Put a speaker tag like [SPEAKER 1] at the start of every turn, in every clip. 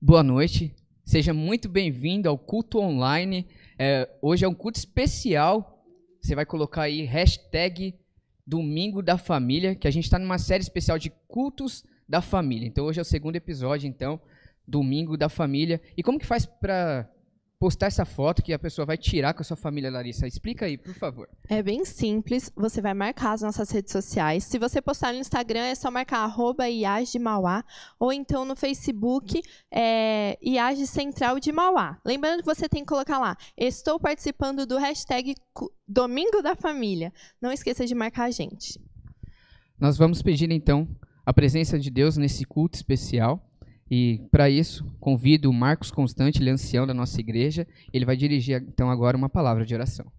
[SPEAKER 1] Boa noite, seja muito bem-vindo ao culto online. Hoje é um culto especial. Você vai colocar aí hashtag Domingo da Família, que a gente está numa série especial de cultos da família. Então hoje é o segundo episódio, então, Domingo da Família. E como que faz para postar essa foto que a pessoa vai tirar com a sua família, Larissa? Explica aí, por favor.
[SPEAKER 2] É bem simples, você vai marcar as nossas redes sociais. Se você postar no Instagram, é só marcar @IAGE de Mauá, ou então no Facebook, IAGE Central de Mauá. Lembrando que você tem que colocar lá, estou participando do hashtag Domingo da Família. Não esqueça de marcar a gente.
[SPEAKER 1] Nós vamos pedir, então, a presença de Deus nesse culto especial. E, para isso, convido o Marcos Constante, ele é ancião da nossa igreja. Ele vai dirigir, então, agora uma palavra de oração.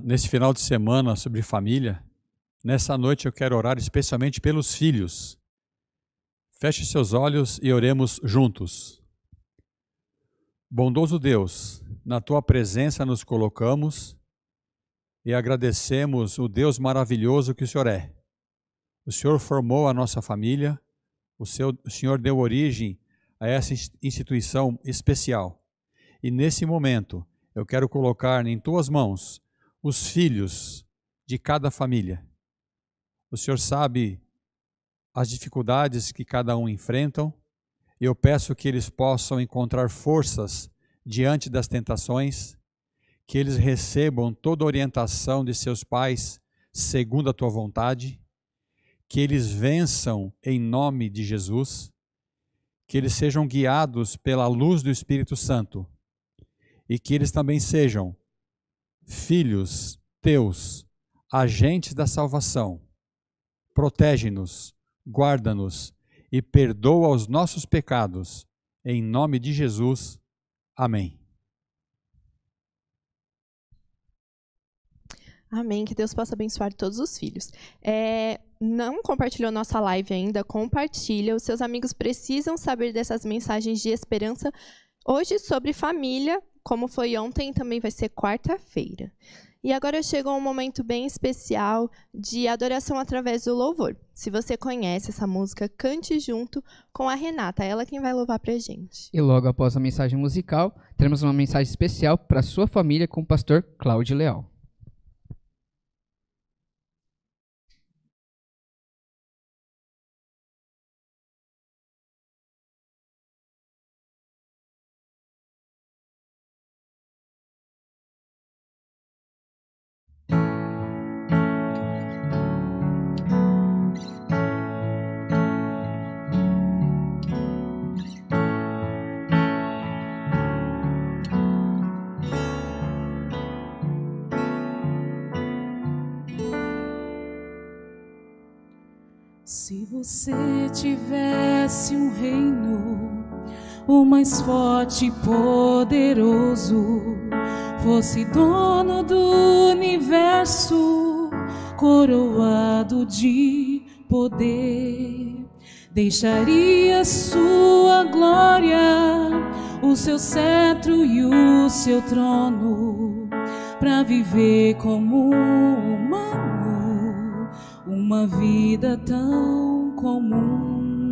[SPEAKER 3] Neste final de semana sobre família, nessa noite eu quero orar especialmente pelos filhos. Feche seus olhos e oremos juntos. Bondoso Deus, na Tua presença nos colocamos e agradecemos o Deus maravilhoso que o Senhor é. O Senhor formou a nossa família, o Senhor deu origem a essa instituição especial. E nesse momento, eu quero colocar em Tuas mãos os filhos de cada família. O Senhor sabe as dificuldades que cada um enfrentam, e eu peço que eles possam encontrar forças diante das tentações, que eles recebam toda a orientação de seus pais segundo a Tua vontade, que eles vençam em nome de Jesus, que eles sejam guiados pela luz do Espírito Santo e que eles também sejam filhos Teus, agentes da salvação. Protege-nos, guarda-nos e perdoa os nossos pecados. Em nome de Jesus. Amém.
[SPEAKER 2] Amém, que Deus possa abençoar todos os filhos. Não compartilhou nossa live ainda? Compartilha. Os seus amigos precisam saber dessas mensagens de esperança hoje sobre família, como foi ontem, também vai ser quarta-feira. E agora chegou um momento bem especial de adoração através do louvor. Se você conhece essa música, cante junto com a Renata, ela quem vai louvar pra gente.
[SPEAKER 1] E logo após a mensagem musical, teremos uma mensagem especial para a sua família com o pastor Cláudio Leal.
[SPEAKER 4] Se você tivesse um reino, o mais forte e poderoso, fosse dono do universo, coroado de poder, deixaria sua glória, o seu cetro e o seu trono, para viver como humano, uma vida tão comum.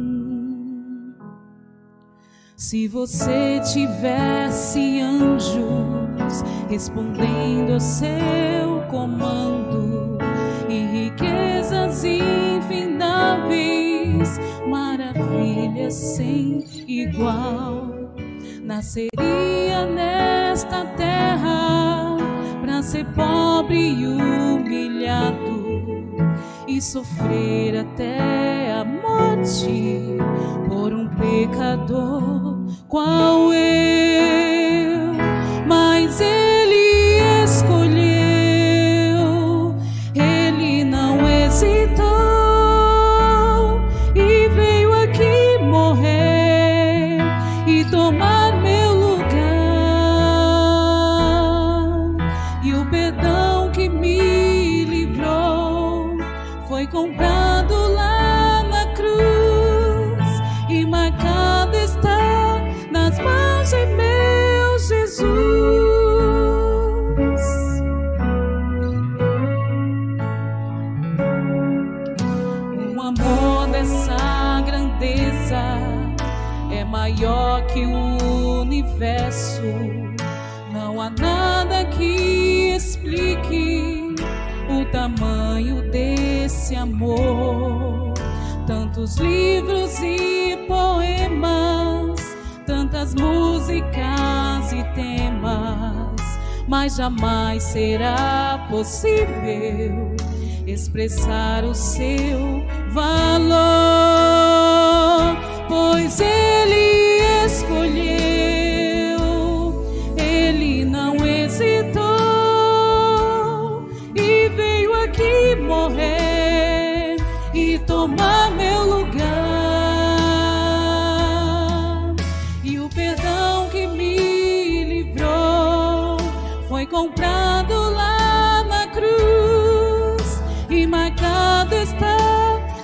[SPEAKER 4] Se você tivesse anjos respondendo ao seu comando e riquezas infindáveis, maravilhas sem igual, nasceria nesta terra para ser pobre e humilhado e sofrer até a morte por um pecador qual eu. Mas Ele escolheu, Ele não hesitou e veio aqui morrer e tomar meu lugar. E o perdão que me livrou foi comprado lá na cruz e marcado está nas mãos de meu Jesus. maior que o universo. Não há nada que explique o tamanho desse amor. Tantos livros e poemas, tantas músicas e temas, mas jamais será possível expressar o seu valor, pois Ele escolheu, Ele não hesitou e veio aqui morrer e tomar meu lugar. E o perdão que me livrou foi comprado lá na cruz e marcado está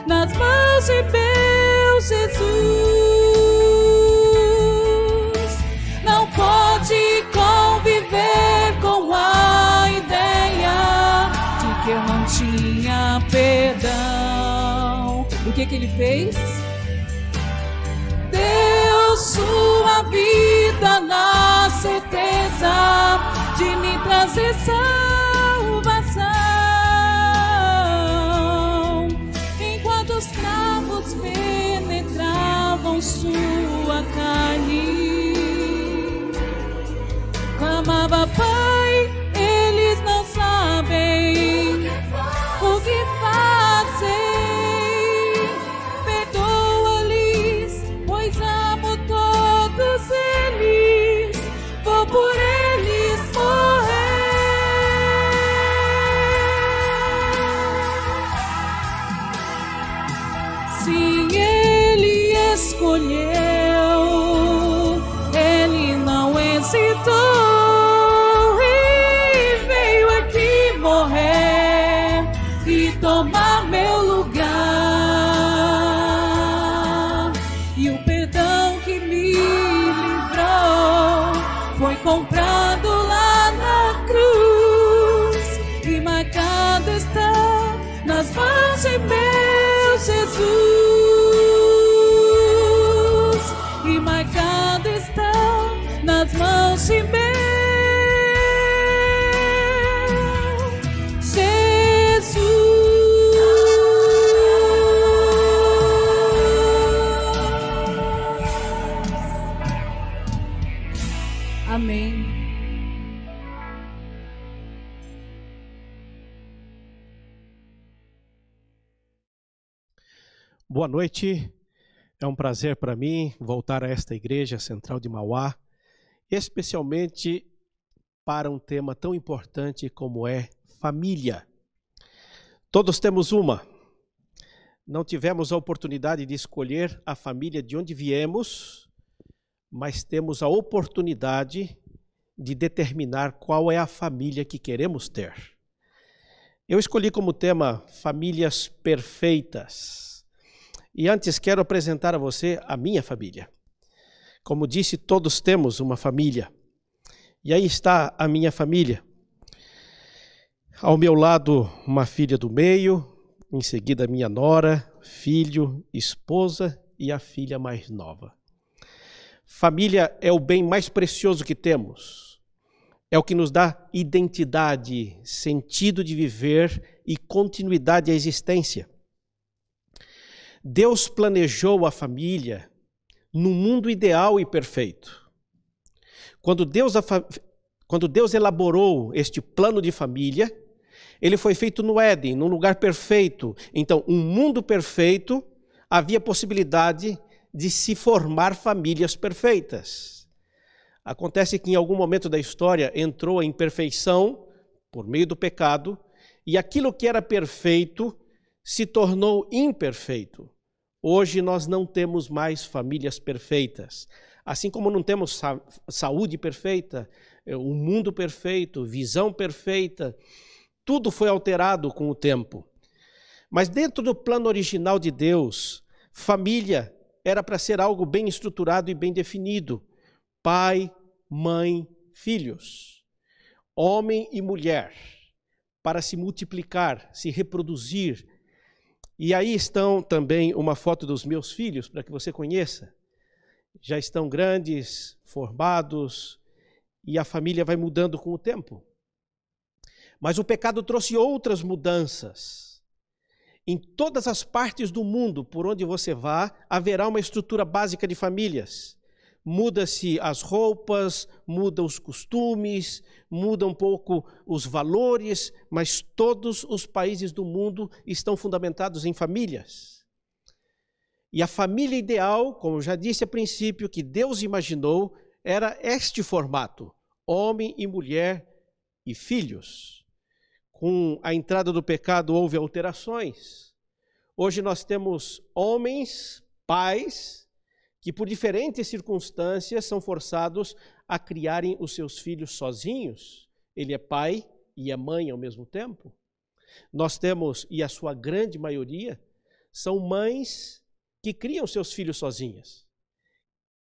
[SPEAKER 4] nas mãos de meu Jesus. Não pode conviver com a ideia de que eu não tinha perdão. O que ele fez? Deu sua vida na certeza de me trazer salvação. Enquanto os cravos penetravam sua carne, clamava: Pai, eles não sabem o que fazem. Perdoa-lhes, pois amo todos eles. Vou por eles morrer. Se Ele escolheu, Ele não hesitou e veio aqui morrer e tomar meu lugar. E o perdão que me livrou foi comprado lá na cruz e marcado está nas mãos de meu Jesus. E marcado está nas mãos de meu Jesus. Amém.
[SPEAKER 5] Boa noite, é um prazer para mim voltar a esta Igreja Central de Mauá, especialmente para um tema tão importante como é família. Todos temos uma. Não tivemos a oportunidade de escolher a família de onde viemos, mas temos a oportunidade de determinar qual é a família que queremos ter. Eu escolhi como tema famílias perfeitas. E antes quero apresentar a você a minha família. Como disse, todos temos uma família. E aí está a minha família. Ao meu lado, uma filha do meio, em seguida minha nora, filho, esposa e a filha mais nova. Família é o bem mais precioso que temos. É o que nos dá identidade, sentido de viver e continuidade à existência. Deus planejou a família num mundo ideal e perfeito. Quando Deus elaborou este plano de família, ele foi feito no Éden, num lugar perfeito. Então, um mundo perfeito, havia possibilidade de se formar famílias perfeitas. Acontece que em algum momento da história entrou a imperfeição por meio do pecado, e aquilo que era perfeito se tornou imperfeito. Hoje nós não temos mais famílias perfeitas. Assim como não temos saúde perfeita, um mundo perfeito, visão perfeita, tudo foi alterado com o tempo. Mas dentro do plano original de Deus, família era para ser algo bem estruturado e bem definido. Pai, mãe, filhos. Homem e mulher, para se multiplicar, se reproduzir. E aí estão também uma foto dos meus filhos, para que você conheça. já estão grandes, formados, e a família vai mudando com o tempo. Mas o pecado trouxe outras mudanças. Em todas as partes do mundo, por onde você vá, haverá uma estrutura básica de famílias. Muda-se as roupas, mudam os costumes, muda um pouco os valores, mas todos os países do mundo estão fundamentados em famílias. E a família ideal, como eu já disse a princípio, que Deus imaginou, era este formato: homem e mulher e filhos. Com a entrada do pecado houve alterações. Hoje nós temos homens, pais, que por diferentes circunstâncias são forçados a criarem os seus filhos sozinhos. Ele é pai e é mãe ao mesmo tempo. Nós temos, e a sua grande maioria, são mães que criam seus filhos sozinhas.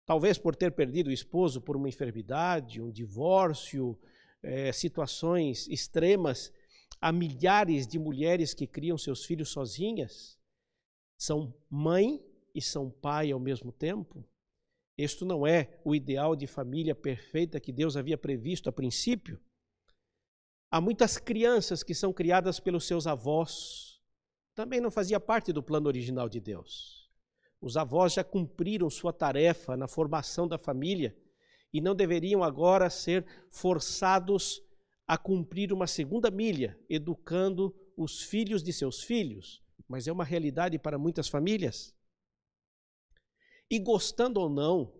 [SPEAKER 5] Talvez por ter perdido o esposo por uma enfermidade, um divórcio, situações extremas. Há milhares de mulheres que criam seus filhos sozinhas. São mãe e são pai ao mesmo tempo. Isto não é o ideal de família perfeita que Deus havia previsto a princípio. Há muitas crianças que são criadas pelos seus avós. Também não fazia parte do plano original de Deus. Os avós já cumpriram sua tarefa na formação da família e não deveriam agora ser forçados a cumprir uma segunda milha, educando os filhos de seus filhos. Mas é uma realidade para muitas famílias. E gostando ou não,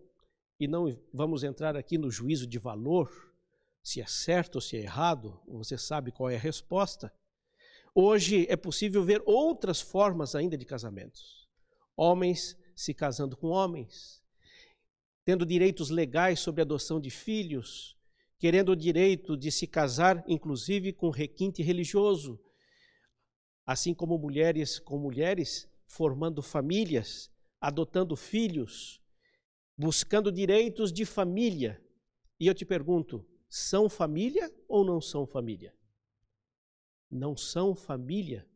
[SPEAKER 5] e não vamos entrar aqui no juízo de valor, se é certo ou se é errado, você sabe qual é a resposta. Hoje é possível ver outras formas ainda de casamentos. Homens se casando com homens, tendo direitos legais sobre a adoção de filhos, querendo o direito de se casar, inclusive com requinte religioso, assim como mulheres com mulheres, formando famílias, adotando filhos, buscando direitos de família. E eu te pergunto, são família ou não são família? Não são família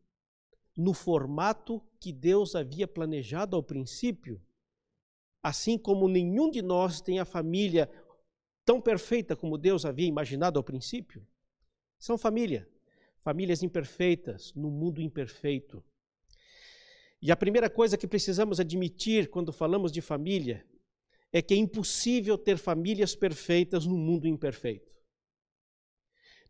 [SPEAKER 5] no formato que Deus havia planejado ao princípio, assim como nenhum de nós tem a família tão perfeita como Deus havia imaginado ao princípio. São famílias imperfeitas no mundo imperfeito. E a primeira coisa que precisamos admitir quando falamos de família é que é impossível ter famílias perfeitas no mundo imperfeito.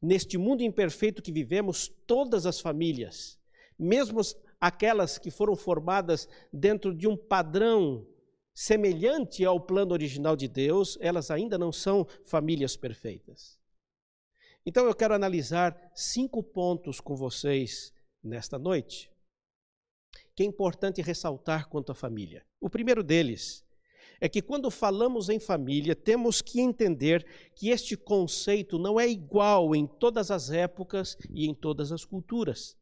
[SPEAKER 5] Neste mundo imperfeito que vivemos, todas as famílias, mesmo aquelas que foram formadas dentro de um padrão semelhante ao plano original de Deus, elas ainda não são famílias perfeitas. Então eu quero analisar 5 pontos com vocês nesta noite, que é importante ressaltar quanto à família. O primeiro deles é que quando falamos em família, temos que entender que este conceito não é igual em todas as épocas e em todas as culturas.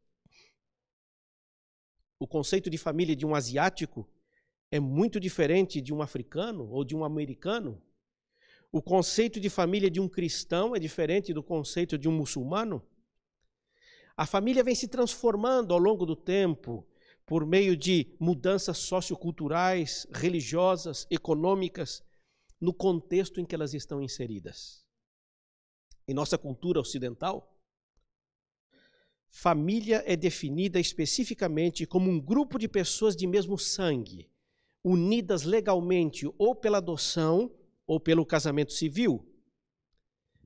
[SPEAKER 5] O conceito de família de um asiático é muito diferente de um africano ou de um americano. O conceito de família de um cristão é diferente do conceito de um muçulmano. A família vem se transformando ao longo do tempo por meio de mudanças socioculturais, religiosas, econômicas, no contexto em que elas estão inseridas. Em nossa cultura ocidental, família é definida especificamente como um grupo de pessoas de mesmo sangue, unidas legalmente ou pela adoção ou pelo casamento civil.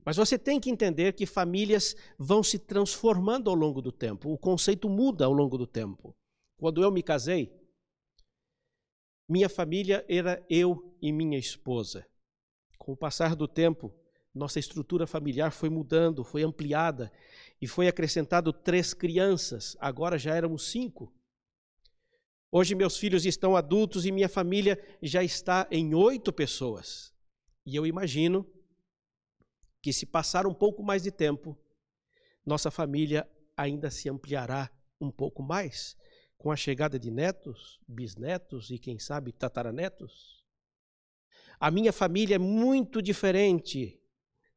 [SPEAKER 5] Mas você tem que entender que famílias vão se transformando ao longo do tempo. O conceito muda ao longo do tempo. Quando eu me casei, minha família era eu e minha esposa. Com o passar do tempo, nossa estrutura familiar foi mudando, foi ampliada e foi acrescentado 3 crianças. Agora já éramos 5. Hoje meus filhos estão adultos e minha família já está em 8 pessoas. E eu imagino que se passar um pouco mais de tempo, nossa família ainda se ampliará um pouco mais, com a chegada de netos, bisnetos e quem sabe tataranetos. A minha família é muito diferente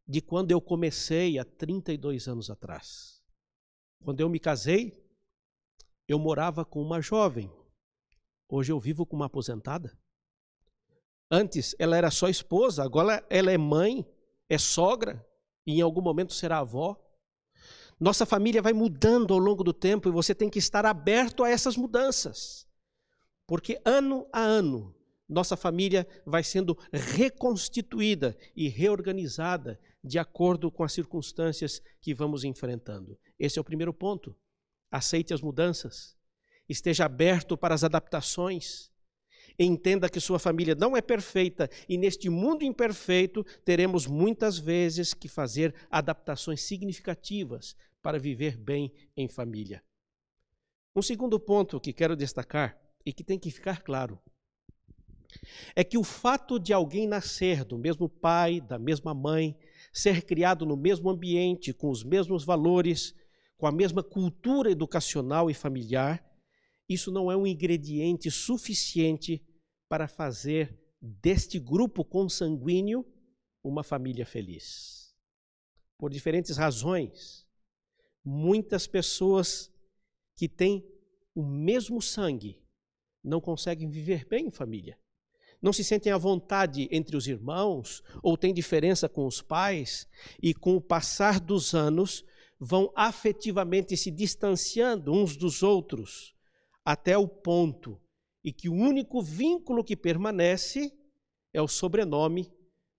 [SPEAKER 5] de quando eu comecei há 32 anos atrás. Quando eu me casei, eu morava com uma jovem. Hoje eu vivo com uma aposentada. Antes ela era só esposa, agora ela é mãe, é sogra e em algum momento será avó. Nossa família vai mudando ao longo do tempo e você tem que estar aberto a essas mudanças. Porque ano a ano, nossa família vai sendo reconstituída e reorganizada de acordo com as circunstâncias que vamos enfrentando. Esse é o primeiro ponto. Aceite as mudanças. Esteja aberto para as adaptações. Entenda que sua família não é perfeita e neste mundo imperfeito teremos muitas vezes que fazer adaptações significativas para viver bem em família. Um segundo ponto que quero destacar e que tem que ficar claro é que o fato de alguém nascer do mesmo pai, da mesma mãe, ser criado no mesmo ambiente, com os mesmos valores, com a mesma cultura educacional e familiar, isso não é um ingrediente suficiente para fazer deste grupo consanguíneo uma família feliz. Por diferentes razões, muitas pessoas que têm o mesmo sangue não conseguem viver bem em família. Não se sentem à vontade entre os irmãos ou têm diferença com os pais e com o passar dos anos vão afetivamente se distanciando uns dos outros até o ponto em que o único vínculo que permanece é o sobrenome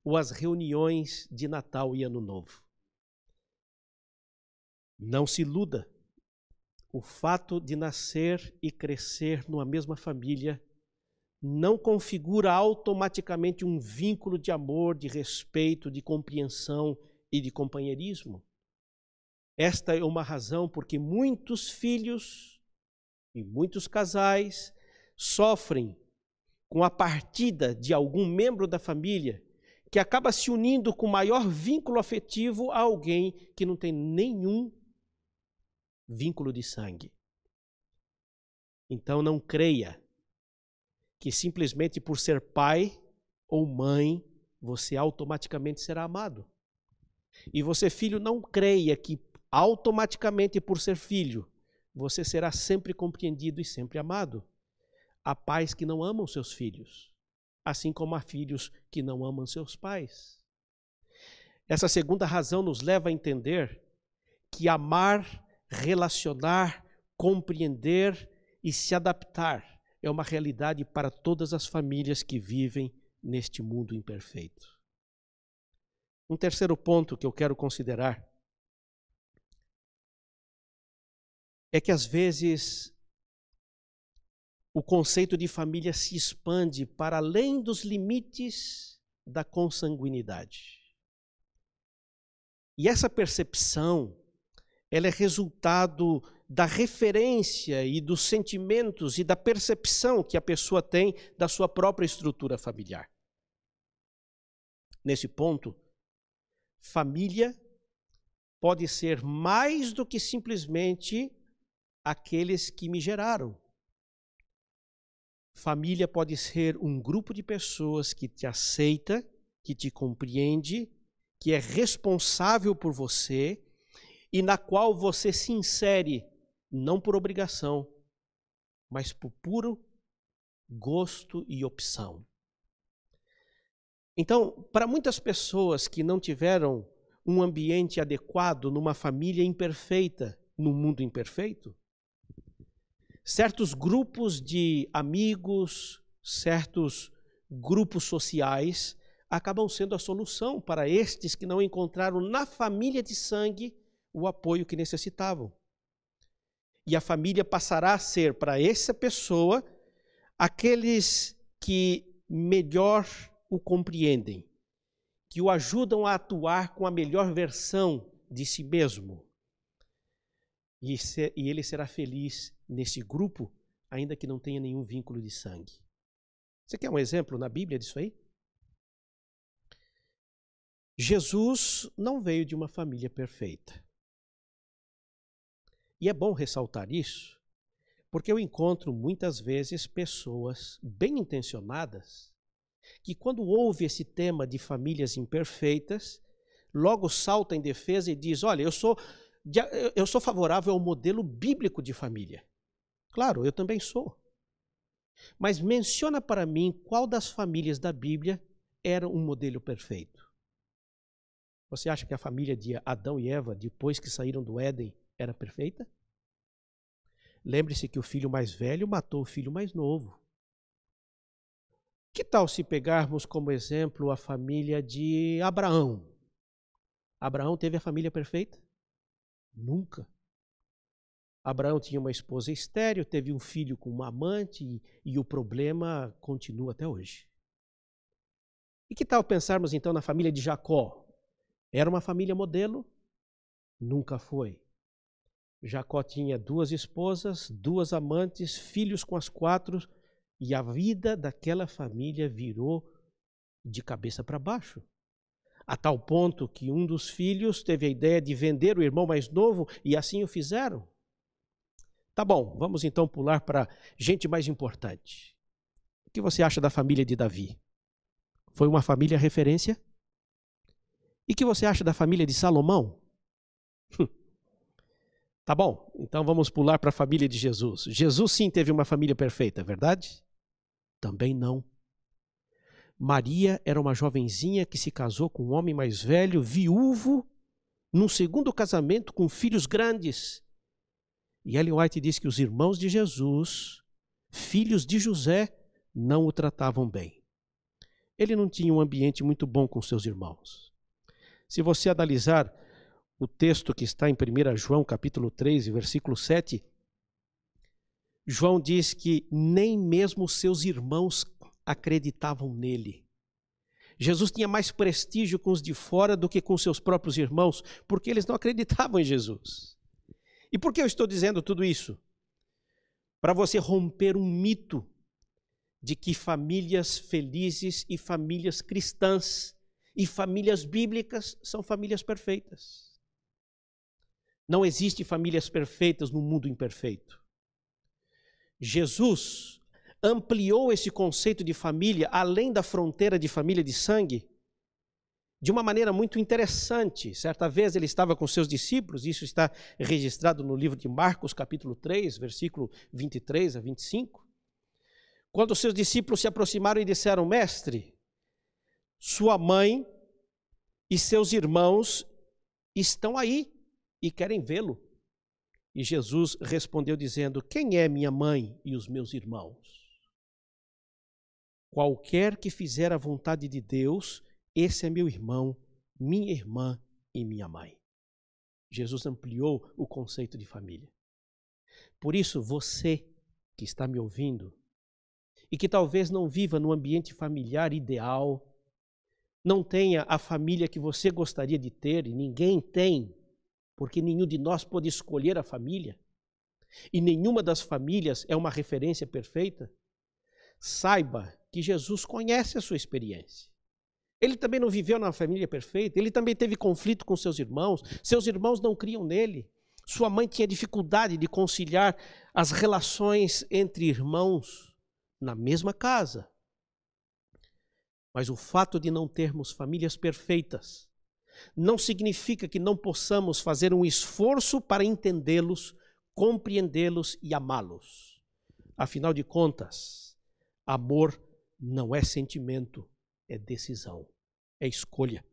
[SPEAKER 5] ou as reuniões de Natal e Ano Novo. Não se iluda. O fato de nascer e crescer numa mesma família não configura automaticamente um vínculo de amor, de respeito, de compreensão e de companheirismo. Esta é uma razão porque muitos filhos e muitos casais sofrem com a partida de algum membro da família que acaba se unindo com maior vínculo afetivo a alguém que não tem nenhum vínculo de sangue. Então não creia que simplesmente por ser pai ou mãe, você automaticamente será amado. E você, filho, não creia que automaticamente por ser filho, você será sempre compreendido e sempre amado. Há pais que não amam seus filhos, assim como há filhos que não amam seus pais. Essa segunda razão nos leva a entender que amar, relacionar, compreender e se adaptar é uma realidade para todas as famílias que vivem neste mundo imperfeito. Um terceiro ponto que eu quero considerar é que às vezes o conceito de família se expande para além dos limites da consanguinidade. E essa percepção, ela é resultado da referência e dos sentimentos e da percepção que a pessoa tem da sua própria estrutura familiar. Nesse ponto, família pode ser mais do que simplesmente aqueles que me geraram. Família pode ser um grupo de pessoas que te aceita, que te compreende, que é responsável por você e na qual você se insere, não por obrigação, mas por puro gosto e opção. Então, para muitas pessoas que não tiveram um ambiente adequado numa família imperfeita, num mundo imperfeito, certos grupos de amigos, certos grupos sociais acabam sendo a solução para estes que não encontraram na família de sangue o apoio que necessitavam. E a família passará a ser para essa pessoa aqueles que melhor o compreendem, que o ajudam a atuar com a melhor versão de si mesmo. E ele será feliz nesse grupo, ainda que não tenha nenhum vínculo de sangue. Você quer um exemplo na Bíblia disso aí? Jesus não veio de uma família perfeita. E é bom ressaltar isso, porque eu encontro muitas vezes pessoas bem intencionadas que quando ouve esse tema de famílias imperfeitas, logo salta em defesa e diz, olha, eu sou favorável ao modelo bíblico de família. Claro, eu também sou. Mas menciona para mim qual das famílias da Bíblia era um modelo perfeito. Você acha que a família de Adão e Eva, depois que saíram do Éden, era perfeita? Lembre-se que o filho mais velho matou o filho mais novo. Que tal se pegarmos como exemplo a família de Abraão? Abraão teve a família perfeita? Nunca. Abraão tinha uma esposa estéril, teve um filho com uma amante e o problema continua até hoje. E que tal pensarmos então na família de Jacó? Era uma família modelo? Nunca foi. Jacó tinha 2 esposas, 2 amantes, filhos com as 4, e a vida daquela família virou de cabeça para baixo. A tal ponto que um dos filhos teve a ideia de vender o irmão mais novo e assim o fizeram. Tá bom, vamos então pular para gente mais importante. O que você acha da família de Davi? Foi uma família referência? E o que você acha da família de Salomão? Tá bom, então vamos pular para a família de Jesus. Jesus sim teve uma família perfeita, verdade? Também não. Maria era uma jovenzinha que se casou com um homem mais velho, viúvo, num segundo casamento com filhos grandes. E Ellen White diz que os irmãos de Jesus, filhos de José, não o tratavam bem. Ele não tinha um ambiente muito bom com seus irmãos. Se você analisar o texto que está em 1 João capítulo 3, versículo 7, João diz que nem mesmo seus irmãos acreditavam nele. Jesus tinha mais prestígio com os de fora do que com seus próprios irmãos, porque eles não acreditavam em Jesus. E por que eu estou dizendo tudo isso? Para você romper um mito de que famílias felizes e famílias cristãs e famílias bíblicas são famílias perfeitas. Não existe famílias perfeitas no mundo imperfeito. Jesus ampliou esse conceito de família além da fronteira de família de sangue de uma maneira muito interessante. Certa vez ele estava com seus discípulos, isso está registrado no livro de Marcos, capítulo 3, versículo 23 a 25. Quando seus discípulos se aproximaram e disseram: Mestre, sua mãe e seus irmãos estão aí e querem vê-lo. E Jesus respondeu dizendo: Quem é minha mãe e os meus irmãos? Qualquer que fizer a vontade de Deus, esse é meu irmão, minha irmã e minha mãe. Jesus ampliou o conceito de família. Por isso, você que está me ouvindo e que talvez não viva no ambiente familiar ideal, não tenha a família que você gostaria de ter, e ninguém tem, porque nenhum de nós pode escolher a família, e nenhuma das famílias é uma referência perfeita, saiba que Jesus conhece a sua experiência. Ele também não viveu na família perfeita, ele também teve conflito com seus irmãos não criam nele. Sua mãe tinha dificuldade de conciliar as relações entre irmãos na mesma casa. Mas o fato de não termos famílias perfeitas não significa que não possamos fazer um esforço para entendê-los, compreendê-los e amá-los. Afinal de contas, amor não é sentimento, é decisão, é escolha.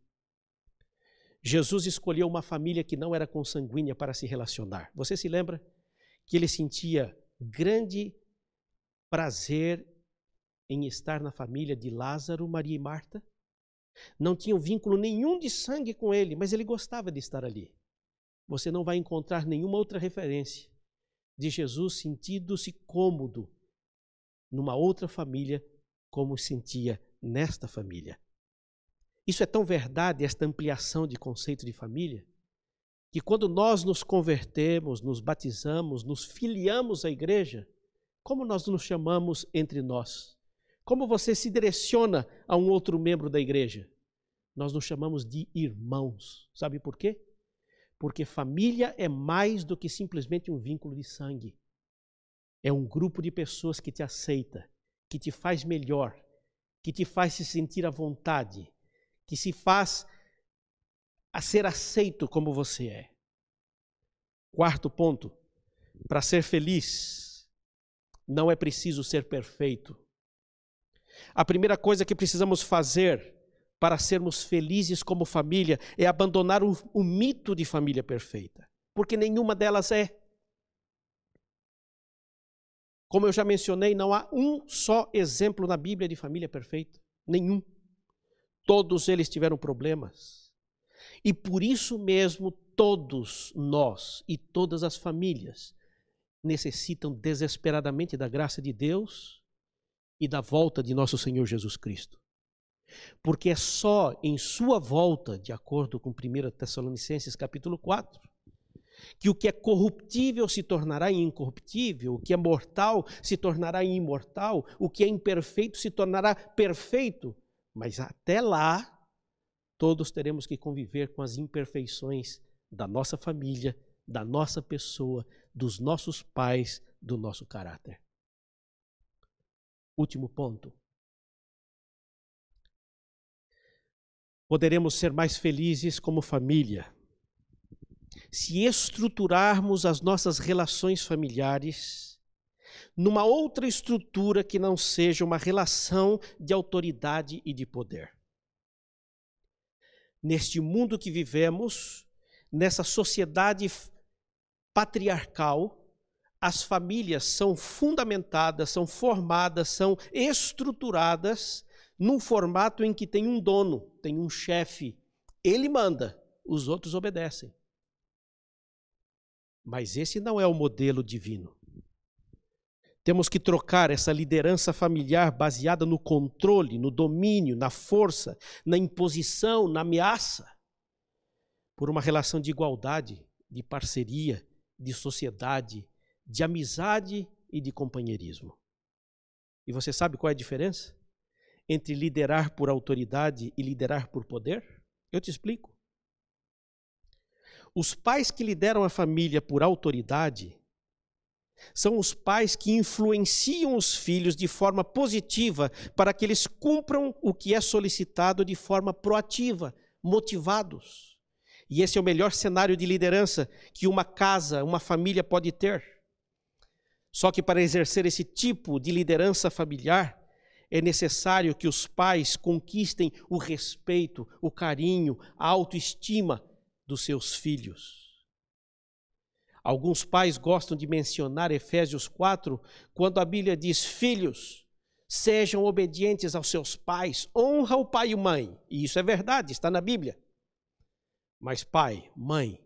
[SPEAKER 5] Jesus escolheu uma família que não era consanguínea para se relacionar. Você se lembra que ele sentia grande prazer em estar na família de Lázaro, Maria e Marta? Não tinham vínculo nenhum de sangue com ele, mas ele gostava de estar ali. Você não vai encontrar nenhuma outra referência de Jesus sentindo-se cômodo numa outra família como sentia nesta família. Isso é tão verdade, esta ampliação de conceito de família, que quando nós nos convertemos, nos batizamos, nos filiamos à igreja, como nós nos chamamos entre nós? Como você se direciona a um outro membro da igreja? Nós nos chamamos de irmãos. Sabe por quê? Porque família é mais do que simplesmente um vínculo de sangue. É um grupo de pessoas que te aceita, que te faz melhor, que te faz se sentir à vontade, que se faz a ser aceito como você é. Quarto ponto, para ser feliz, Não é preciso ser perfeito. A primeira coisa que precisamos fazer para sermos felizes como família é abandonar o mito de família perfeita, porque nenhuma delas é. Como eu já mencionei, não há um só exemplo na Bíblia de família perfeita. Nenhum. Todos eles tiveram problemas. E por isso mesmo, todos nós e todas as famílias necessitam desesperadamente da graça de Deus e da volta de nosso Senhor Jesus Cristo. Porque é só em sua volta, de acordo com 1 Tessalonicenses capítulo 4, que o que é corruptível se tornará incorruptível, o que é mortal se tornará imortal, o que é imperfeito se tornará perfeito. Mas até lá, todos teremos que conviver com as imperfeições da nossa família, da nossa pessoa, dos nossos pais, do nosso caráter. Último ponto. Poderemos ser mais felizes como família se estruturarmos as nossas relações familiares numa outra estrutura que não seja uma relação de autoridade e de poder. Neste mundo que vivemos, nessa sociedade patriarcal, as famílias são fundamentadas, são formadas, são estruturadas num formato em que tem um dono, tem um chefe. Ele manda, os outros obedecem. Mas esse não é o modelo divino. Temos que trocar essa liderança familiar baseada no controle, no domínio, na força, na imposição, na ameaça, por uma relação de igualdade, de parceria, de sociedade, de amizade e de companheirismo. E você sabe qual é a diferença entre liderar por autoridade e liderar por poder? Eu te explico. Os pais que lideram a família por autoridade são os pais que influenciam os filhos de forma positiva para que eles cumpram o que é solicitado de forma proativa, motivados. E esse é o melhor cenário de liderança que uma casa, uma família pode ter. Só que para exercer esse tipo de liderança familiar, é necessário que os pais conquistem o respeito, o carinho, a autoestima dos seus filhos. Alguns pais gostam de mencionar Efésios 4, quando a Bíblia diz: filhos, sejam obedientes aos seus pais, honra o pai e a mãe. E isso é verdade, está na Bíblia. Mas pai, mãe,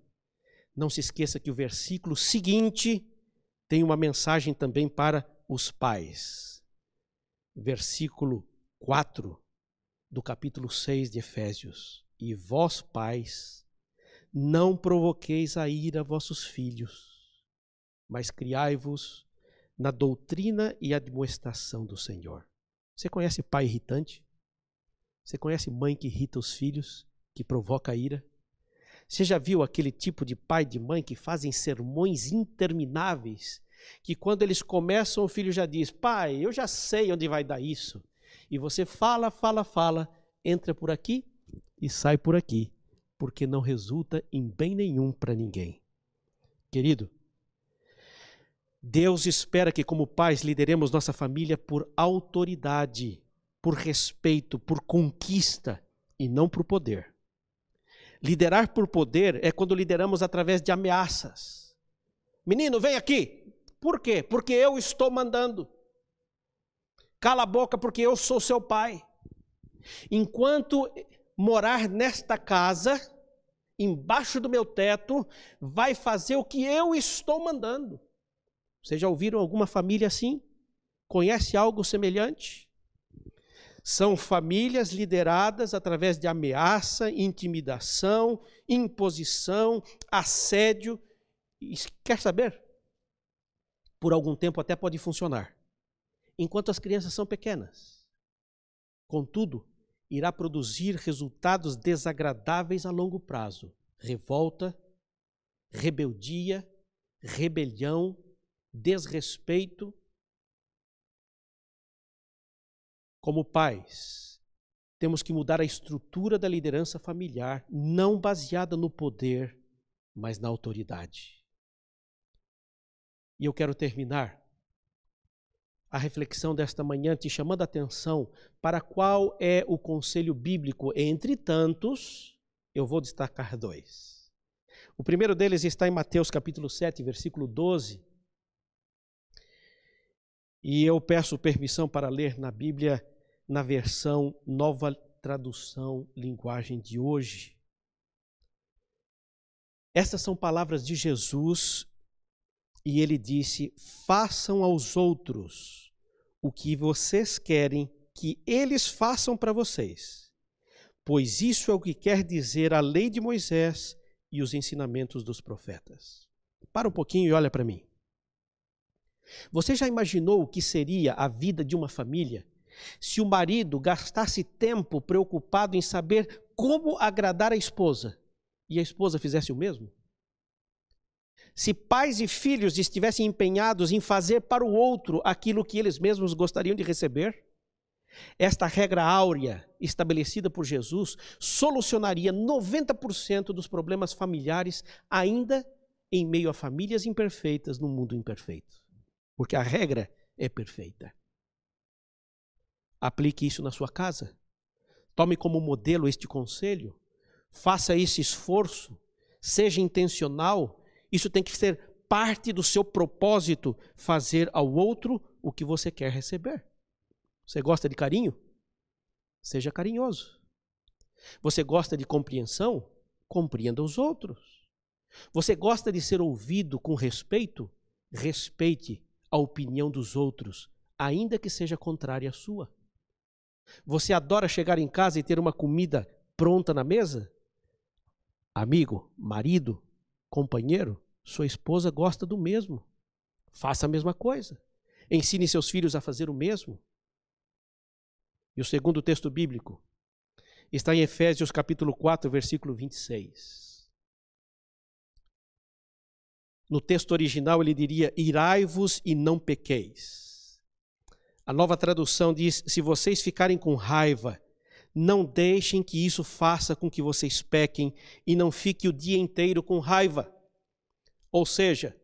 [SPEAKER 5] não se esqueça que o versículo seguinte tem uma mensagem também para os pais. Versículo 4 do capítulo 6 de Efésios. E vós, pais, não provoqueis a ira vossos filhos, mas criai-vos na doutrina e admoestação do Senhor. Você conhece pai irritante? Você conhece mãe que irrita os filhos, que provoca a ira? Você já viu aquele tipo de pai e de mãe que fazem sermões intermináveis, que quando eles começam, o filho já diz: pai, eu já sei onde vai dar isso. E você fala, entra por aqui e sai por aqui, porque não resulta em bem nenhum para ninguém. Querido, Deus espera que como pais lideremos nossa família por autoridade, por respeito, por conquista e não por poder. Liderar por poder é quando lideramos através de ameaças. Menino, vem aqui. Por quê? Porque eu estou mandando. Cala a boca porque eu sou seu pai. Enquanto morar nesta casa, embaixo do meu teto, vai fazer o que eu estou mandando. Vocês já ouviram alguma família assim? Conhece algo semelhante? São famílias lideradas através de ameaça, intimidação, imposição, assédio. E quer saber? Por algum tempo até pode funcionar, enquanto as crianças são pequenas. Contudo, irá produzir resultados desagradáveis a longo prazo. Revolta, rebeldia, rebelião, desrespeito. Como pais, temos que mudar a estrutura da liderança familiar, não baseada no poder, mas na autoridade. E eu quero terminar a reflexão desta manhã, te chamando a atenção para qual é o conselho bíblico. Entre tantos, eu vou destacar 2. O primeiro deles está em Mateus capítulo 7, versículo 12. E eu peço permissão para ler na Bíblia, na versão Nova Tradução Linguagem de hoje. Estas são palavras de Jesus, e ele disse: façam aos outros o que vocês querem que eles façam para vocês, pois isso é o que quer dizer a lei de Moisés e os ensinamentos dos profetas. Para um pouquinho e olha para mim. Você já imaginou o que seria a vida de uma família se o marido gastasse tempo preocupado em saber como agradar a esposa e a esposa fizesse o mesmo? Se pais e filhos estivessem empenhados em fazer para o outro aquilo que eles mesmos gostariam de receber? Esta regra áurea estabelecida por Jesus solucionaria 90% dos problemas familiares, ainda em meio a famílias imperfeitas no mundo imperfeito. Porque a regra é perfeita. Aplique isso na sua casa. Tome como modelo este conselho. Faça esse esforço. Seja intencional. Isso tem que ser parte do seu propósito, fazer ao outro o que você quer receber. Você gosta de carinho? Seja carinhoso. Você gosta de compreensão? Compreenda os outros. Você gosta de ser ouvido com respeito? Respeite a opinião dos outros, ainda que seja contrária à sua. Você adora chegar em casa e ter uma comida pronta na mesa? Amigo, marido, companheiro, sua esposa gosta do mesmo. Faça a mesma coisa. Ensine seus filhos a fazer o mesmo. E o segundo texto bíblico está em Efésios capítulo 4, versículo 26. No texto original ele diria: irai-vos e não pequeis. A Nova Tradução diz: se vocês ficarem com raiva, não deixem que isso faça com que vocês pequem e não fique o dia inteiro com raiva. Ou seja,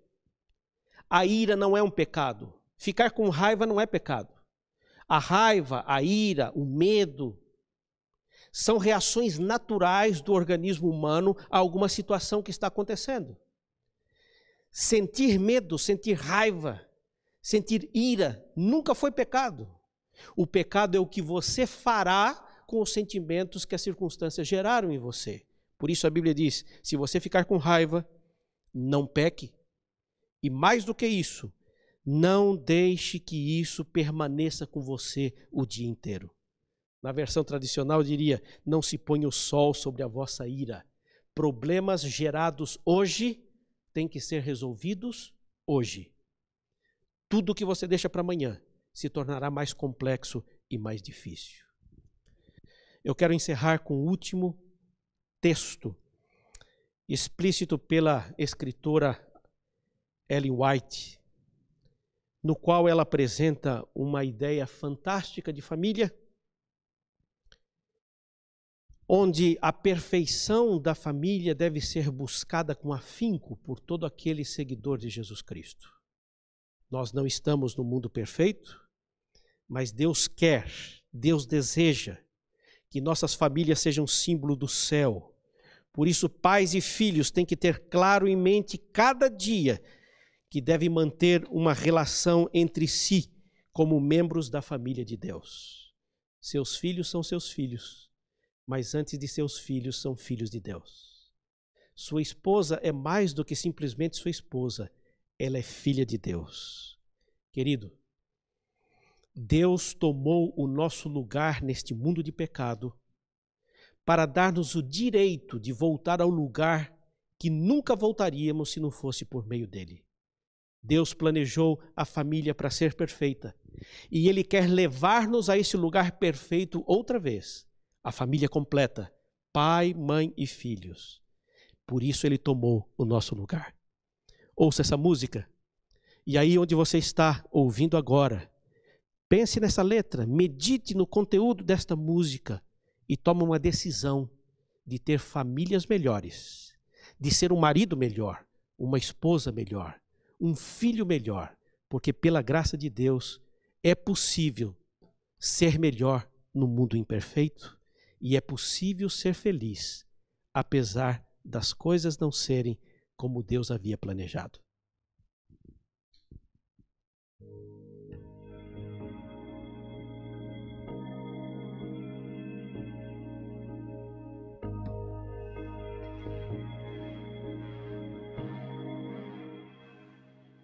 [SPEAKER 5] a ira não é um pecado. Ficar com raiva não é pecado. A raiva, a ira, o medo são reações naturais do organismo humano a alguma situação que está acontecendo. Sentir medo, sentir raiva, sentir ira nunca foi pecado. O pecado é o que você fará com os sentimentos que as circunstâncias geraram em você. Por isso a Bíblia diz: se você ficar com raiva, não peque. E mais do que isso, não deixe que isso permaneça com você o dia inteiro. Na versão tradicional diria: não se ponha o sol sobre a vossa ira. Problemas gerados hoje têm que ser resolvidos hoje. Tudo que você deixa para amanhã se tornará mais complexo e mais difícil. Eu quero encerrar com o último texto explícito pela escritora Ellen White, no qual ela apresenta uma ideia fantástica de família, onde a perfeição da família deve ser buscada com afinco por todo aquele seguidor de Jesus Cristo. Nós não estamos no mundo perfeito, mas Deus quer, Deus deseja que nossas famílias sejam símbolo do céu. Por isso, pais e filhos têm que ter claro em mente cada dia que devem manter uma relação entre si como membros da família de Deus. Seus filhos são seus filhos, mas antes de seus filhos, são filhos de Deus. Sua esposa é mais do que simplesmente sua esposa, ela é filha de Deus. Querido, Deus tomou o nosso lugar neste mundo de pecado para dar-nos o direito de voltar ao lugar que nunca voltaríamos se não fosse por meio dele. Deus planejou a família para ser perfeita e Ele quer levar-nos a esse lugar perfeito outra vez, a família completa, pai, mãe e filhos. Por isso Ele tomou o nosso lugar. Ouça essa música e aí onde você está ouvindo agora, pense nessa letra, medite no conteúdo desta música e tome uma decisão de ter famílias melhores, de ser um marido melhor, uma esposa melhor, um filho melhor, porque pela graça de Deus É possível ser melhor no mundo imperfeito e é possível ser feliz, apesar das coisas não serem como Deus havia planejado.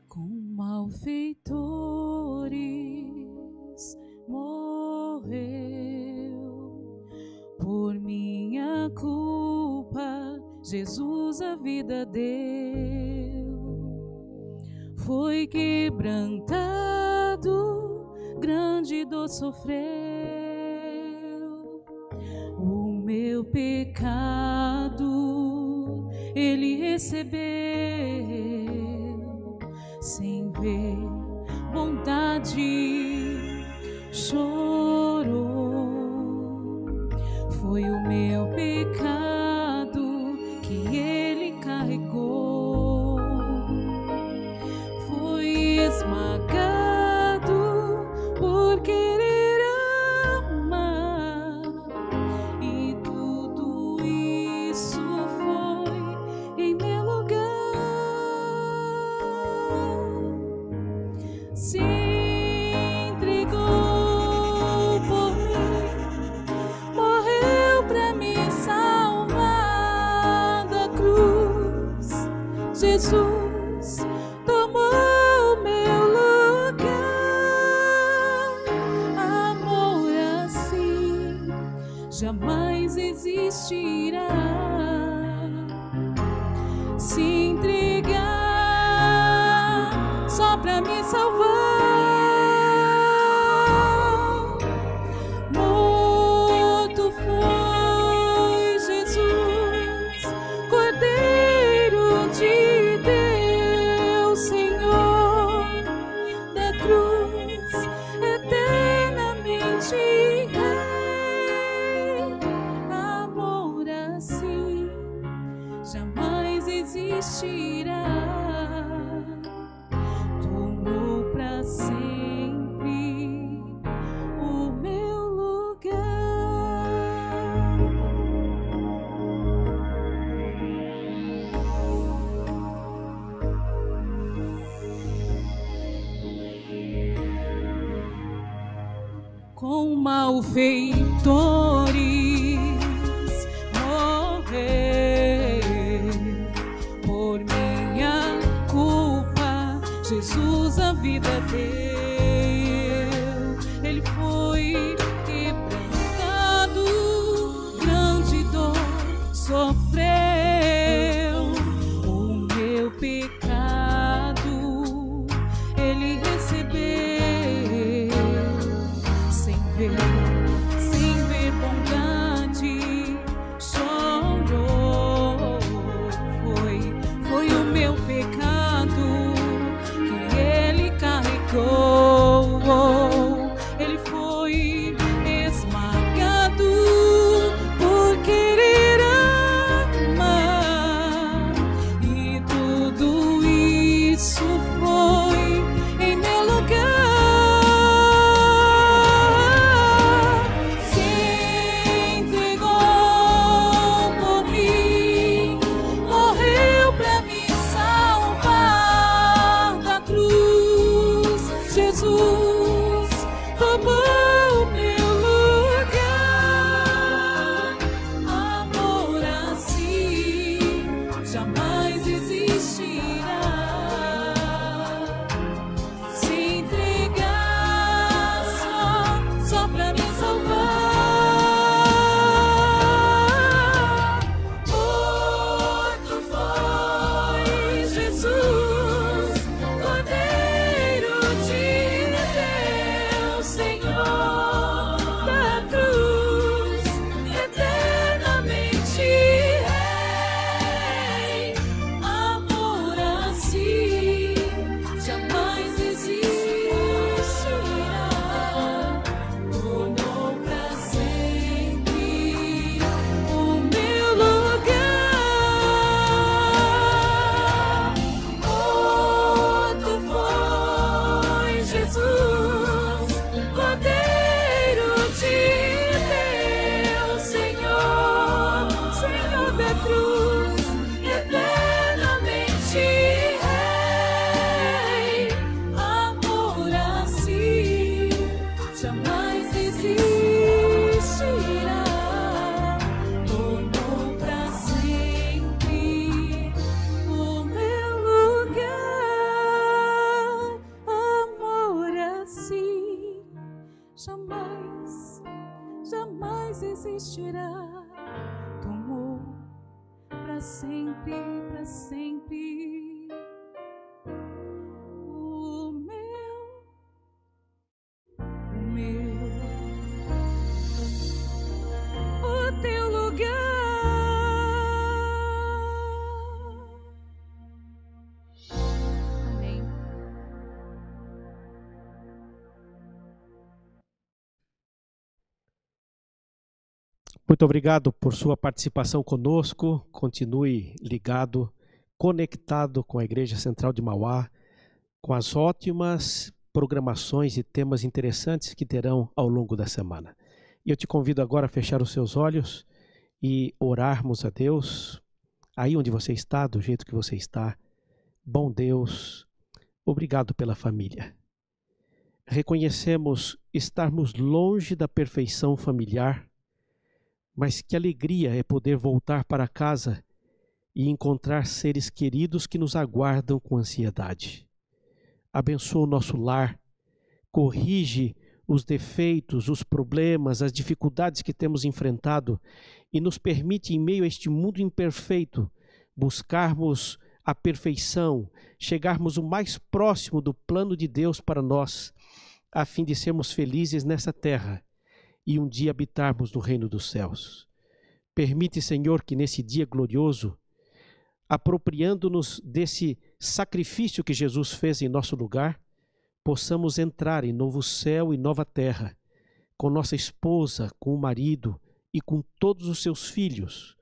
[SPEAKER 4] Com malfeitores morreu, por minha culpa Jesus a vida deu, foi quebrantado, grande dor sofreu, o meu pecado ele recebeu, sem ver bondade, chorou. Foi o meu pecado que ele carregou. Foi esmagado por querer amar, e tudo isso foi em meu lugar. Se entregou por mim, morreu pra me salvar da cruz. Jesus tomou meu lugar. Amor assim jamais existirá. Se entregar só pra me salvar. Morto foi Jesus, Cordeiro de Deus, Senhor da cruz, eternamente Rei. Amor assim jamais existirá. Tomou pra sempre o meu lugar. Com malfeitores morrer, por minha culpa Jesus a vida deu. Ele foi quebrantado, grande dor sofreu, o meu pecado ele recebeu, sem ver bondade, chorou. Foi o meu pecado que ele carregou. Ele foi esmagado por querer amar, e tudo isso foi em meu lugar. Se entregou por mim, morreu pra me salvar da cruz. Jesus tomou meu lugar. Amor assim jamais existirá. Se entregar só pra me salvar. Morto foi Jesus, Cordeiro de Deus, Senhor existirá. Tomou para sempre, para sempre. O o teu lugar.
[SPEAKER 2] Amém.
[SPEAKER 5] Muito obrigado por sua participação conosco. Continue ligado, conectado com a Igreja Central de Mauá, com as ótimas programações e temas interessantes que terão ao longo da semana. E eu te convido agora a fechar os seus olhos e orarmos a Deus, aí onde você está, do jeito que você está. Bom Deus, obrigado pela família. Reconhecemos estarmos longe da perfeição familiar, mas que alegria é poder voltar para casa e encontrar seres queridos que nos aguardam com ansiedade. Abençoa o nosso lar, corrige os defeitos, os problemas, as dificuldades que temos enfrentado e nos permite, em meio a este mundo imperfeito, buscarmos a perfeição, chegarmos o mais próximo do plano de Deus para nós, a fim de sermos felizes nessa terra e um dia habitarmos no reino dos céus. Permite, Senhor, que nesse dia glorioso, apropriando-nos desse sacrifício que Jesus fez em nosso lugar, possamos entrar em novo céu e nova terra, com nossa esposa, com o marido e com todos os seus filhos,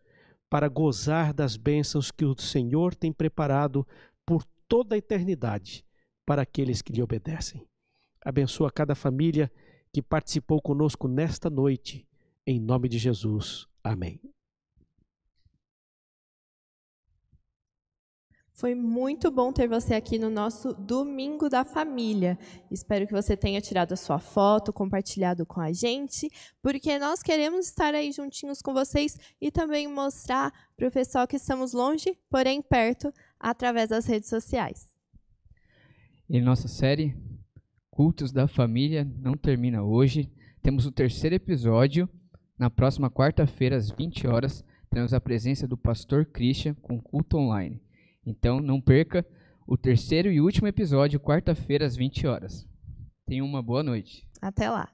[SPEAKER 5] para gozar das bênçãos que o Senhor tem preparado por toda a eternidade para aqueles que lhe obedecem. Abençoa cada família que participou conosco nesta noite, em nome de Jesus. Amém.
[SPEAKER 2] Foi muito bom ter você aqui no nosso Domingo da Família. Espero que você tenha tirado a sua foto, compartilhado com a gente, porque nós queremos estar aí juntinhos com vocês e também mostrar para o pessoal que estamos longe, porém perto, através das redes sociais.
[SPEAKER 1] E nossa série Cultos da Família não termina hoje. Temos o 3º episódio. Na próxima quarta-feira, às 20 horas, teremos a presença do pastor Christian com culto online. Então, não perca o 3º e último episódio, quarta-feira, às 20 horas. Tenha uma boa noite.
[SPEAKER 2] Até lá!